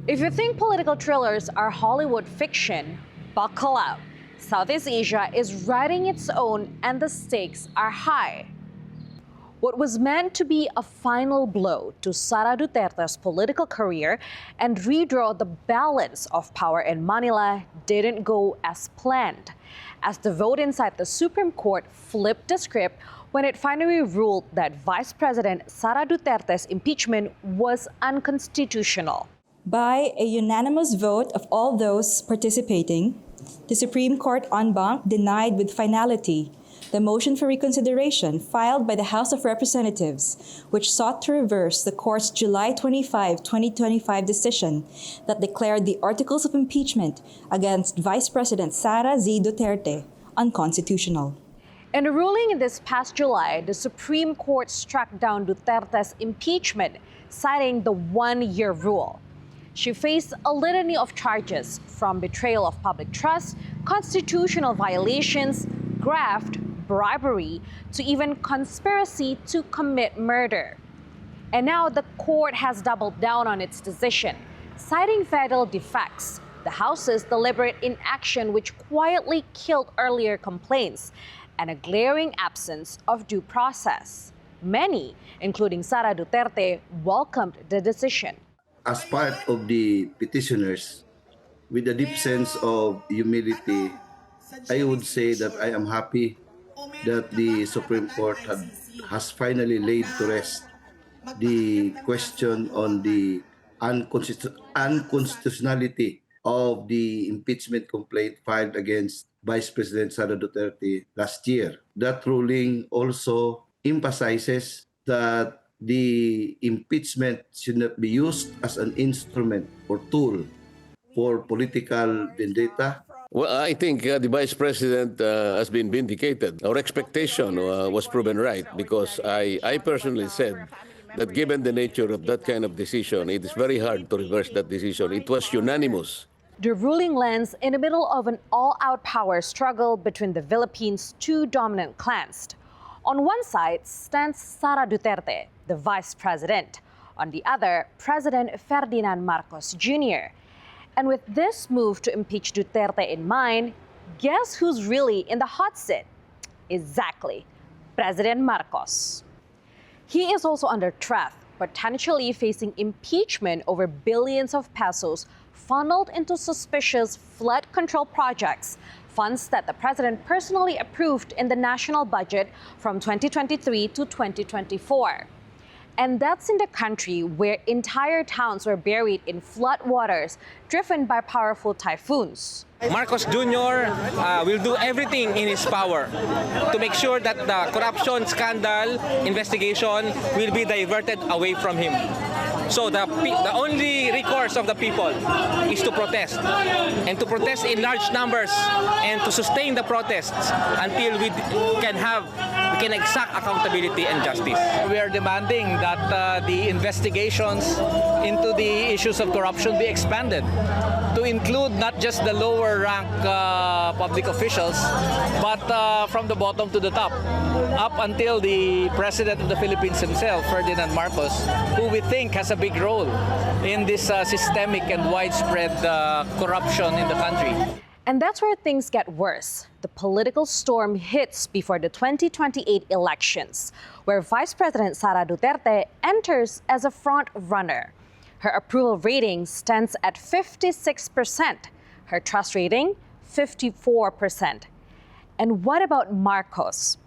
If you think political thrillers are Hollywood fiction, buckle up. Southeast Asia is writing its own and the stakes are high. What was meant to be a final blow to Sara Duterte's political career and redraw the balance of power in Manila didn't go as planned, as the vote inside the Supreme Court flipped the script when it finally ruled that Vice President Sara Duterte's impeachment was unconstitutional. By a unanimous vote of all those participating, the Supreme Court en banc denied with finality the motion for reconsideration filed by the House of Representatives, which sought to reverse the court's July 25, 2025 decision that declared the articles of impeachment against Vice President Sara Z. Duterte unconstitutional. In a ruling this past July, the Supreme Court struck down Duterte's impeachment, citing the one-year rule. She faced a litany of charges, from betrayal of public trust, constitutional violations, graft, bribery, to even conspiracy to commit murder. And now the court has doubled down on its decision, citing fatal defects, the House's deliberate inaction which quietly killed earlier complaints, and a glaring absence of due process. Many, including Sara Duterte, welcomed the decision. As part of the petitioners, with a deep sense of humility, I would say that I am happy that the Supreme Court has finally laid to rest the question on the unconstitutionality of the impeachment complaint filed against Vice President Sara Duterte last year. That ruling also emphasizes that the impeachment should not be used as an instrument or tool for political vendetta. Well, I think the Vice President has been vindicated. Our expectation was proven right because I personally said that given the nature of that kind of decision, it is very hard to reverse that decision. It was unanimous. The ruling lands in the middle of an all-out power struggle between the Philippines' two dominant clans. On one side stands Sara Duterte, the vice president. On the other, President Ferdinand Marcos Jr. And with this move to impeach Duterte in mind, guess who's really in the hot seat? Exactly, President Marcos. He is also under threat, potentially facing impeachment over billions of pesos funneled into suspicious flood control projects, funds that the president personally approved in the national budget from 2023 to 2024. And that's in the country where entire towns were buried in flood waters driven by powerful typhoons. Marcos Jr. Will do everything in his power to make sure that the corruption scandal investigation will be diverted away from him. So the only recourse of the people is to protest, and to protest in large numbers, and to sustain the protests until we can exact accountability and justice. We are demanding that the investigations into the issues of corruption be expanded to include not just the lower rank public officials, but from the bottom to the top, up until the President of the Philippines himself, Ferdinand Marcos, who we think has a big role in this systemic and widespread corruption in the country. And that's where things get worse. The political storm hits before the 2028 elections, where Vice President Sara Duterte enters as a front runner. Her approval rating stands at 56%. Her trust rating, 54%. And what about Marcos?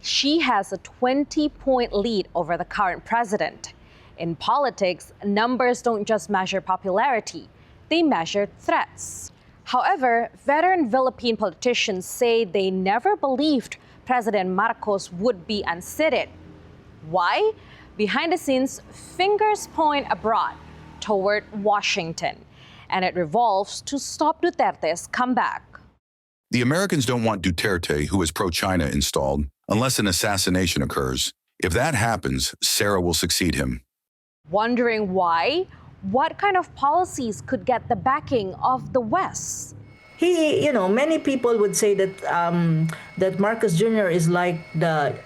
She has a 20-point lead over the current president. In politics, numbers don't just measure popularity, they measure threats. However, veteran Philippine politicians say they never believed President Marcos would be unseated. Why? Behind the scenes, fingers point abroad toward Washington, and it revolves to stop Duterte's comeback. The Americans don't want Duterte, who is pro-China, installed unless an assassination occurs. If that happens, Sara will succeed him. Wondering why? What kind of policies could get the backing of the West? Many people would say that that Marcos Jr. is like the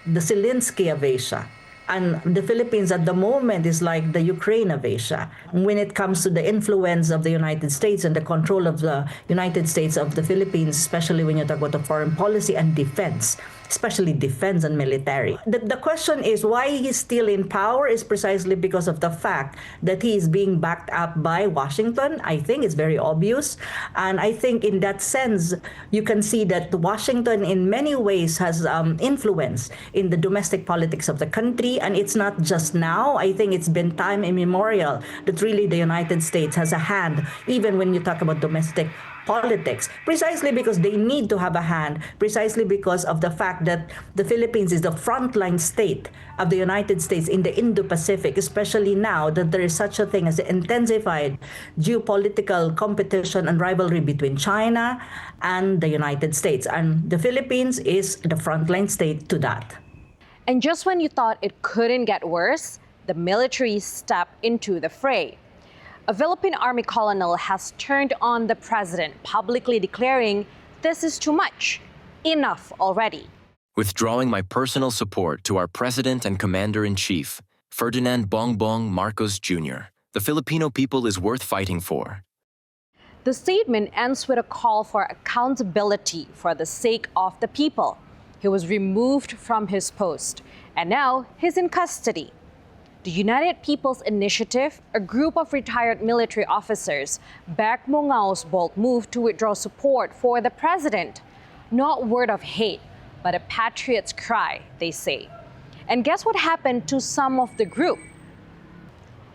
Zelensky of Asia. And the Philippines at the moment is like the Ukraine of Asia when it comes to the influence of the United States and the control of the United States of the Philippines, especially when you talk about the foreign policy and defense, especially defense and military. The question is why he's still in power is precisely because of the fact that he is being backed up by Washington. I think it's very obvious. And I think in that sense, you can see that Washington in many ways has influence in the domestic politics of the country. And it's not just now. I think it's been time immemorial that really the United States has a hand, even when you talk about domestic politics, precisely because they need to have a hand, precisely because of the fact that the Philippines is the frontline state of the United States in the Indo-Pacific, especially now that there is such a thing as intensified geopolitical competition and rivalry between China and the United States. And the Philippines is the frontline state to that. And just when you thought it couldn't get worse, the military stepped into the fray. A Philippine Army colonel has turned on the president, publicly declaring, "This is too much. Enough already." Withdrawing my personal support to our President and Commander-in-Chief, Ferdinand Bongbong Marcos Jr., the Filipino people is worth fighting for. The statement ends with a call for accountability for the sake of the people. He was removed from his post, and now he's in custody. The United People's Initiative, a group of retired military officers, backed Mongao's bold move to withdraw support for the president. Not word of hate, but a patriot's cry, they say. And guess what happened to some of the group?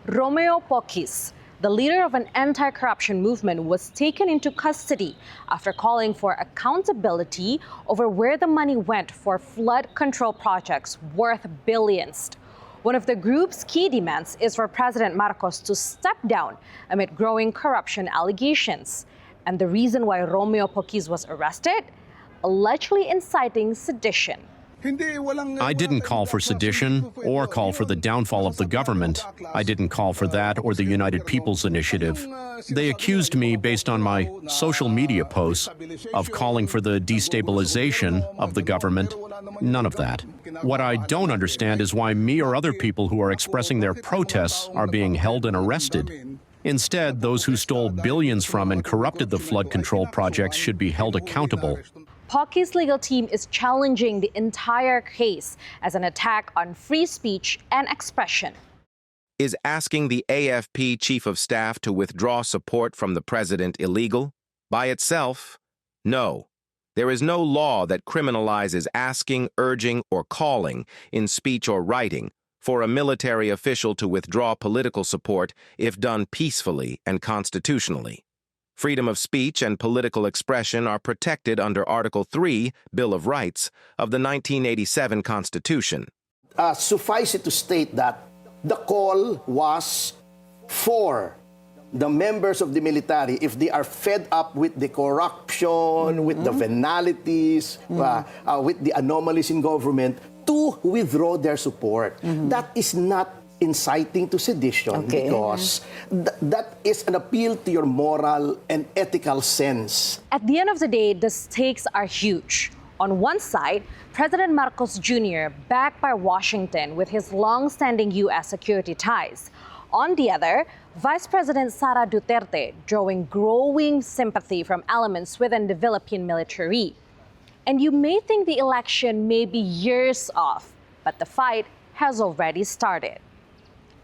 Romeo Poquis, the leader of an anti-corruption movement, was taken into custody after calling for accountability over where the money went for flood control projects worth billions. One of the group's key demands is for President Marcos to step down amid growing corruption allegations. And the reason why Romeo Poquis was arrested? Allegedly inciting sedition. I didn't call for sedition or call for the downfall of the government. I didn't call for that or the United People's Initiative. They accused me based on my social media posts of calling for the destabilization of the government. None of that. What I don't understand is why me or other people who are expressing their protests are being held and arrested. Instead, those who stole billions from and corrupted the flood control projects should be held accountable. Poquis' legal team is challenging the entire case as an attack on free speech and expression. Is asking the AFP Chief of Staff to withdraw support from the president illegal? By itself, no. There is no law that criminalizes asking, urging, or calling, in speech or writing, for a military official to withdraw political support if done peacefully and constitutionally. Freedom of speech and political expression are protected under Article 3, Bill of Rights, of the 1987 Constitution. Suffice it to state that the call was for the members of the military, if they are fed up with the corruption, with the venalities, with the anomalies in government, to withdraw their support. That is not inciting to sedition because that is an appeal to your moral and ethical sense. At the end of the day, the stakes are huge. On one side, President Marcos Jr., backed by Washington with his long-standing U.S. security ties. On the other, Vice President Sara Duterte, drawing growing sympathy from elements within the Philippine military. And you may think the election may be years off, but the fight has already started.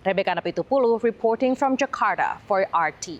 Rebecca Napitupulo reporting from Jakarta for RT.